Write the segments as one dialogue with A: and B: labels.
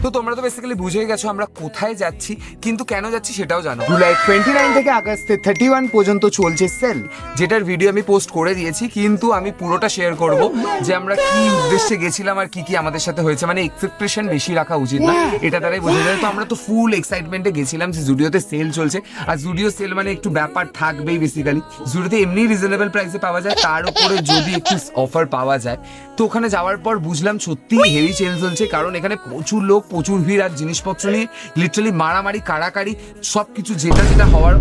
A: তো তোমরা তো বেসিক্যালি বুঝেই গেছো আমরা কোথায় যাচ্ছি, কিন্তু কেন যাচ্ছি সেটাও জানো। জুলাই 29 থেকে আগস্টের 31 পর্যন্ত চলছে সেল, যেটার ভিডিও আমি পোস্ট করে দিয়েছি, কিন্তু আমি পুরোটা শেয়ার করব যে আমরা কি উদ্দেশ্যে গেছিলাম আর কি কি আমাদের সাথে হয়েছে। মানে এক্সপেকটেশন বেশি রাখা উচিত না, এটা দ্বারাই বোঝা যায়। তো আমরা তো ফুল এক্সাইটমেন্টে গেছিলাম যে জুডিওতে সেল চলছে, আর জুডিও সেল মানে একটু ব্যাপার থাকবেই। বেসিক্যালি জুডিওতে এমনি রিজনেবল প্রাইসে পাওয়া যায়, তার উপরে যদি একটু অফার পাওয়া যায়। তো ওখানে যাওয়ার পর বুঝলাম সত্যি হেভি সেল চলছে, কারণ এখানে প্রচুর লোক, প্রচুর ভিড়, আর জিনিসপত্র নিয়ে লিটারালি মারামারি কাড়াকাড়ি সবকিছু যেটা যেটা হওয়ার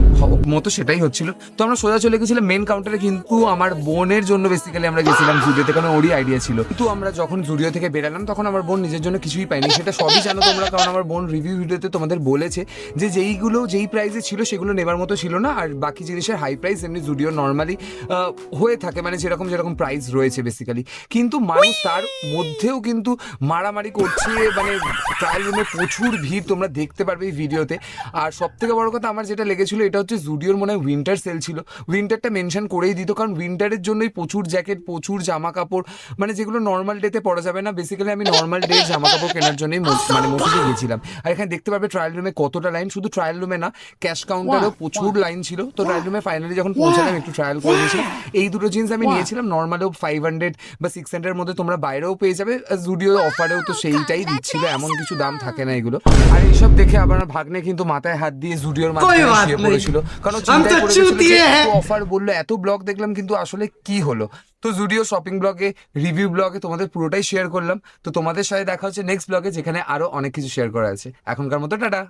A: মতো সেটাই হচ্ছিল। তো আমরা সোজা চলে গেছিলাম মেন কাউন্টারে, কিন্তু আমার বোনের জন্য বেসিক্যালি আমরা গেছিলাম জুডিওতে, কারণ ওরই আইডিয়া ছিল। কিন্তু আমরা যখন জুডিও থেকে বেরালাম তখন আমার বোন নিজের জন্য কিছুই পাইনি, সেটা সবই জানো তোমরা, কারণ আমার বোন রিভিউ ভিডিওতে তোমাদের বলেছে যে যেই প্রাইসে ছিল সেগুলো নেবার মতো ছিল না, আর বাকি জিনিসের হাই প্রাইস এমনি জুডিও নর্মালি হয়ে থাকে, মানে যেরকম যেরকম প্রাইস রয়েছে বেসিক্যালি। কিন্তু মানুষ তার মধ্যেও কিন্তু মারামারি করছে, মানে ট্রায়াল রুমে প্রচুর ভিড়, তোমরা দেখতে পারবে এই ভিডিওতে। আর সব থেকে বড় কথা আমার যেটা লেগেছিল এটা হচ্ছে জুডিওর মনে হয় উইন্টার সেল ছিল, উইন্টারটা মেনশন করেই দিত, কারণ উইন্টারের জন্যই প্রচুর জ্যাকেট, প্রচুর জামা কাপড়, মানে যেগুলো নর্মাল ডেতে পরা যাবে না। বেসিক্যালি আমি নর্মাল ডে জামা কাপড় কেনার জন্যই মানে মোটিভে গেছিলাম। আর এখানে দেখতে পারবে ট্রায়াল রুমে কতটা লাইন, শুধু ট্রায়াল রুমে না ক্যাশ কাউন্টারেও প্রচুর লাইন ছিল। তো ট্রায়াল রুমে ফাইনালি যখন পৌঁছালাম একটু ট্রায়াল করে নিয়েছিলাম। এই দুটো জিন্স আমি নিয়েছিলাম, নর্মালেও 500 বা 600 মধ্যে তোমরা বাইরেও পেয়ে যাবে, জুডিও অফারেও তো সেইটাই দিচ্ছিল, এমন কিছু দাম থাকে না এগুলো। আর এইসব দেখে আবার আমার ভাগ্নে কিন্তু মাথায় হাত দিয়ে জুডিওর মাথায় শুয়ে পড়েছিল, কারণ চিন্তায় পড়ে গেছিল যে এত অফার বললো, এত ব্লগ দেখলাম, কিন্তু আসলে কি হলো। তো জুডিও শপিং ব্লগে, রিভিউ ব্লগে তোমাদের পুরোটাই শেয়ার করলাম। তো তোমাদের সাথে দেখা হচ্ছে নেক্সট ব্লগে, যেখানে আরো অনেক কিছু শেয়ার করা আছে। এখনকার মতো টাটা।